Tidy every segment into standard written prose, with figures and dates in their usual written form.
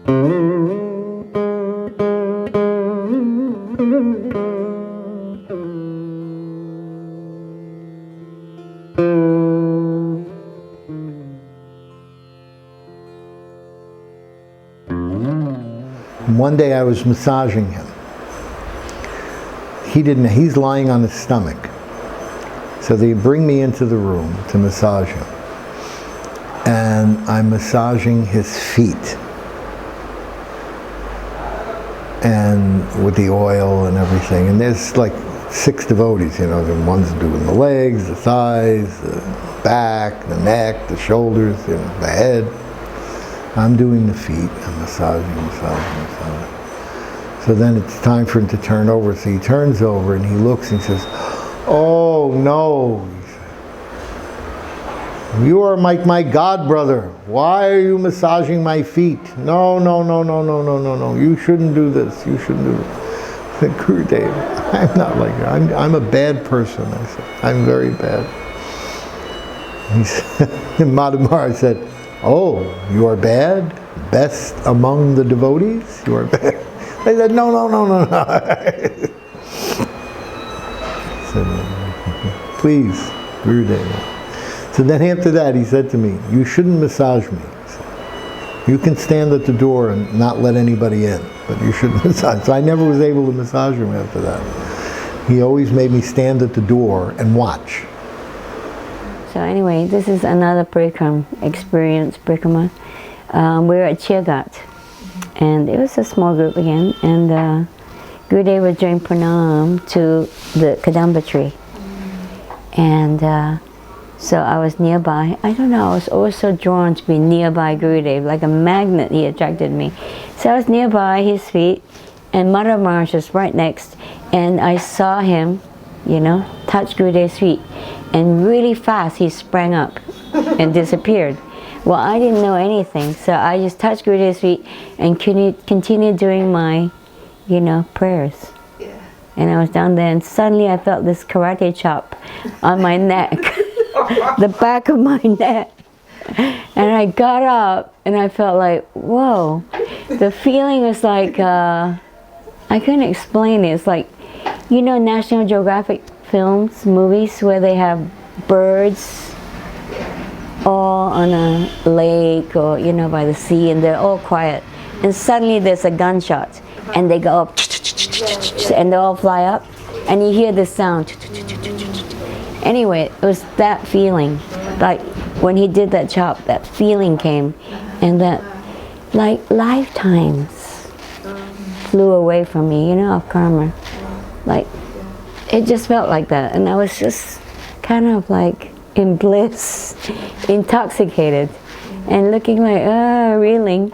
One day I was massaging him. He's lying on his stomach. So they bring me into the room to massage him. And I'm massaging his feet. And with the oil and everything. And there's like 6 devotees, you know, the one's doing the legs, the thighs, the back, the neck, the shoulders, you know, the head. I'm doing the feet. I'm massaging. So then it's time for him to turn over. So he turns over and he looks and he says, "Oh no, you are like my god brother. Why are you massaging my feet? No. You shouldn't do this. You shouldn't do this." I said, "Gurudev, I'm not like you. I'm a bad person." I said, "I'm very bad." He said, Madhu Maharaj said, "Oh, you are bad? Best among the devotees? You are bad?" I said, no. I said, "Please, Gurudeva." So then after that he said to me, "You shouldn't massage me. You can stand at the door and not let anybody in, but you shouldn't massage." So I never was able to massage him after that. He always made me stand at the door and watch. So anyway, this is another Parikram experience, Parikram. We were at Chirgat, and it was a small group again, and Gurudeva was doing pranam to the Kadamba tree. And so I was nearby. I don't know, I was always so drawn to be nearby Gurudev, like a magnet he attracted me. So I was nearby his feet, and Madhu Maharaj was right next, and I saw him, you know, touch Gurudev's feet. And really fast he sprang up and disappeared. Well, I didn't know anything, so I just touched Gurudev's feet and continued doing my, you know, prayers. Yeah. And I was down there, and suddenly I felt this karate chop on my neck, the back of my neck. And I got up, and I felt like, whoa. The feeling was like, I couldn't explain it. It's like, you know, National Geographic films, movies where they have birds all on a lake or, you know, by the sea, and they're all quiet. And suddenly there's a gunshot, and they go up, and they all fly up, and you hear this sound. Anyway, it was that feeling. Like when he did that chop, that feeling came, and that like lifetimes flew away from me, you know, of karma. Like, it just felt like that, and I was just kind of like in bliss, intoxicated, and looking like, reeling.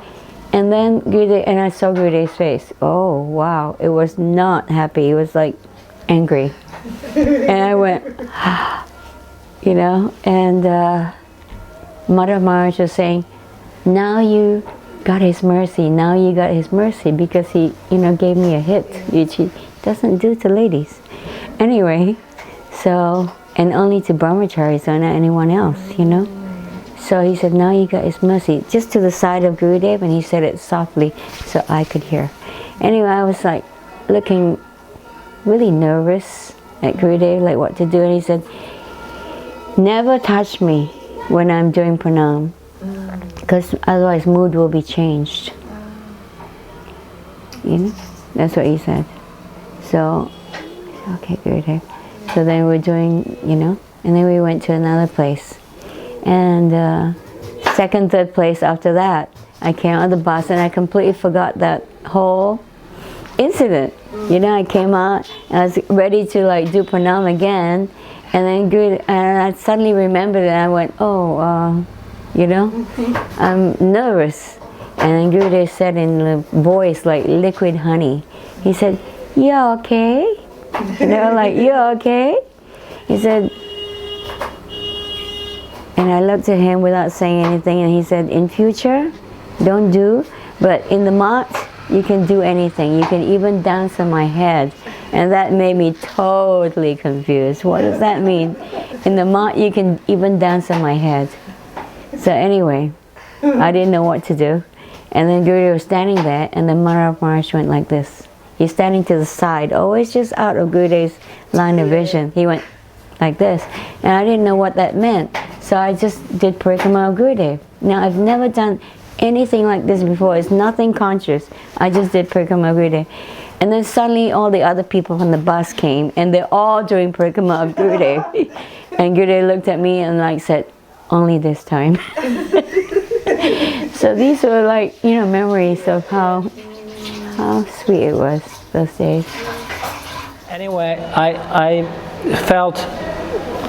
And then Gurudev, and I saw Gurudev's face. Oh wow, it was not happy. It was like angry, and I went, you know. And Madhu Maharaj was saying, "Now you got his mercy. Now you got his mercy because he, you know, gave me a hit, which he doesn't do to ladies." Anyway, so, and only to brahmacharis, so not anyone else, you know. So he said, "Now you got his mercy," just to the side of Gurudev, and he said it softly so I could hear. Anyway, I was like looking really nervous at Gurudev, like what to do, and he said, "Never touch me when I'm doing pranam, because otherwise mood will be changed." You know, that's what he said. So, okay, Gurudev. So then we're doing, you know, and then we went to another place. And second, third place after that, I came out of the bus and I completely forgot that whole incident. You know, I came out and I was ready to like do pranam again, and then and I suddenly remembered it, and I went, oh, you know, I'm nervous. And then Gurudev said in a voice like liquid honey, he said, "You okay?" And they were like, "You okay?" He said, and I looked at him without saying anything, and he said, "In future, don't do, but in the mat, you can do anything. You can even dance on my head." And that made me totally confused. What does that mean? In the mat, you can even dance on my head. So anyway, I didn't know what to do. And then Gurudev was standing there, and then Maharaj went like this. He's standing to the side, always just out of Gurudev's line of vision. He went like this, and I didn't know what that meant. So I just did parikrama of Gurudev. Now I've never done anything like this before. It's nothing conscious. I just did parikrama of Gurudev. And then suddenly all the other people from the bus came, and they're all doing parikrama of Gurudev. And Gurudev looked at me and like said, only this time. So these were like, you know, memories of how sweet it was those days. Anyway, I felt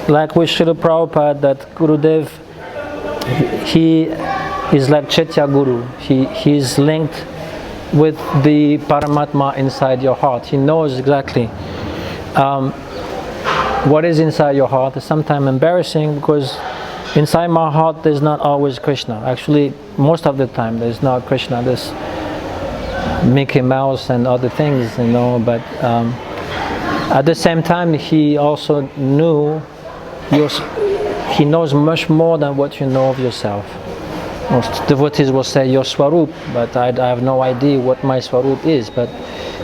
like with Srila Prabhupada that Gurudev, he is like Chaitya Guru. He's linked with the Paramatma inside your heart. He knows exactly what is inside your heart. It's sometimes embarrassing because inside my heart there's not always Krishna. Actually, most of the time there's not Krishna. There's Mickey Mouse and other things, you know. But at the same time, he also knew he knows much more than what you know of yourself. Most devotees will say your swarup, but I have no idea what my swarup is. But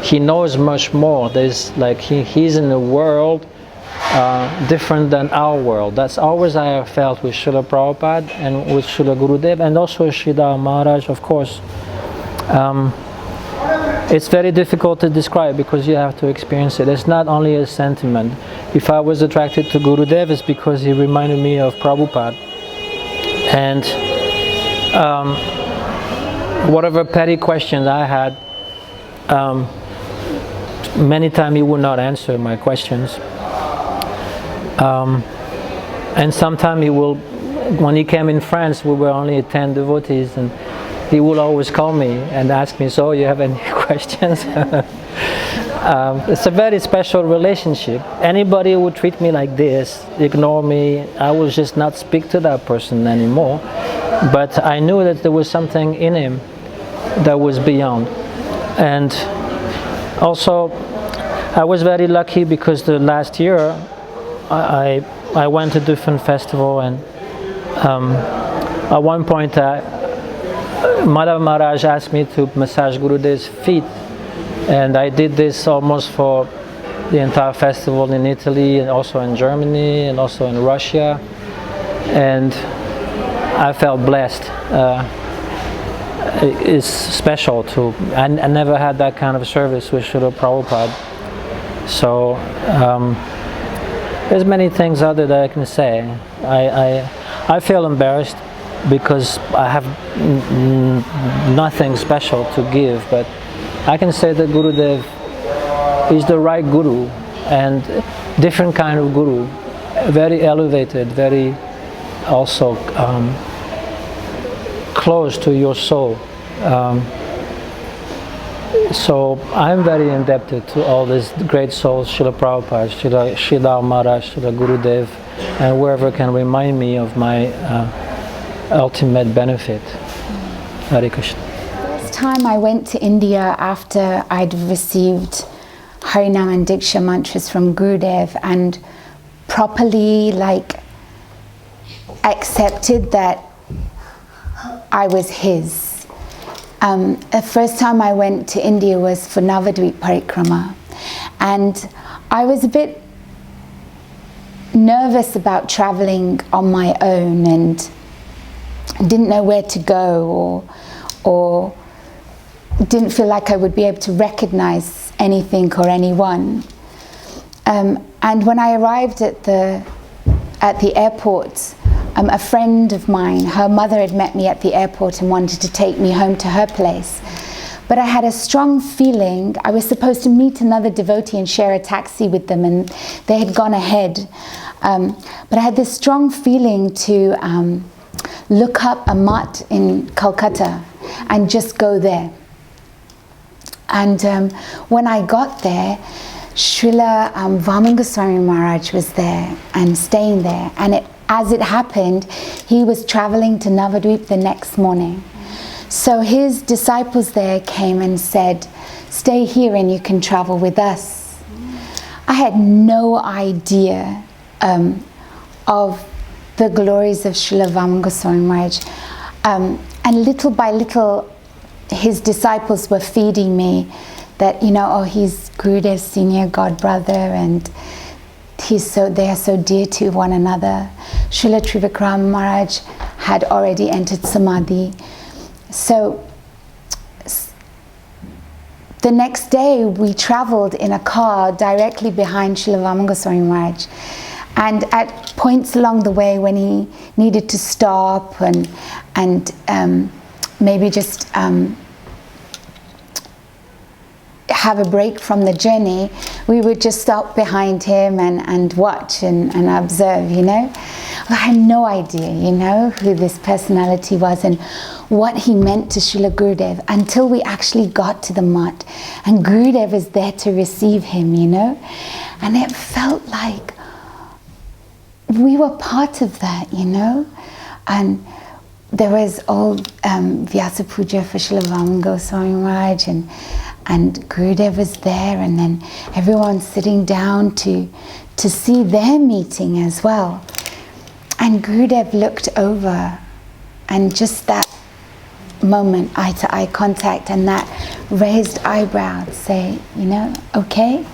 he knows much more. There's like he's in a world different than our world. That's always I have felt with Srila Prabhupada and with Srila Gurudeva, and also Srila Maharaj, of course. It's very difficult to describe because you have to experience it. It's not only a sentiment. If I was attracted to Gurudev, it's because he reminded me of Prabhupada. And whatever petty questions I had, many times he would not answer my questions. And sometimes he will, when he came in France, we were only 10 devotees, and he would always call me and ask me, so you have any questions? It's a very special relationship. Anybody who would treat me like this, ignore me, I would just not speak to that person anymore. But I knew that there was something in him that was beyond. And also, I was very lucky because the last year I went to different festival, and at one point Madhav Maharaj asked me to massage Gurudev's feet, and I did this almost for the entire festival in Italy, and also in Germany, and also in Russia, and I felt blessed. It's special too. I never had that kind of service with Srila Prabhupada. So there's many things other that I can say. I feel embarrassed because I have nothing special to give, but I can say that Gurudev is the right Guru, and different kind of Guru, very elevated, very also close to your soul. So I'm very indebted to all these great souls, Srila Prabhupada, Srila Maharaj, Srila Gurudev, and whoever can remind me of my ultimate benefit. Hare Krishna. First time I went to India after I'd received Harinam and Diksha mantras from Gurudev and properly accepted that I was his. The first time I went to India was for Navadvip Parikrama, and I was a bit nervous about traveling on my own and didn't know where to go, or didn't feel like I would be able to recognize anything or anyone. And when I arrived at the airport, a friend of mine, her mother had met me at the airport and wanted to take me home to her place. But I had a strong feeling, I was supposed to meet another devotee and share a taxi with them, and they had gone ahead. But I had this strong feeling to look up a mutt in Calcutta and just go there. And when I got there, Srila Vaman Goswami Maharaj was there and staying there, and as it happened, he was traveling to Navadvip the next morning. So his disciples there came and said, stay here and you can travel with us. I had no idea of the glories of Srila Vaman Goswami Maharaj. And little by little, his disciples were feeding me that, oh, he's Gurudev's senior god brother, and they are so dear to one another. Srila Trivikram Maharaj had already entered Samadhi. So the next day we traveled in a car directly behind Srila Vaman Goswami Maharaj. And at points along the way when he needed to stop and maybe just have a break from the journey, we would just stop behind him and watch and observe, I had no idea, who this personality was and what he meant to Srila Gurudev until we actually got to the mutt and Gurudev is there to receive him, and it felt like we were part of that, and there was old Vyasa Puja for Srila Vaman Goswami Maharaj, and Gurudev was there, and then everyone sitting down to see their meeting as well. And Gurudev looked over, and just that moment, eye-to-eye contact, and that raised eyebrows say, okay,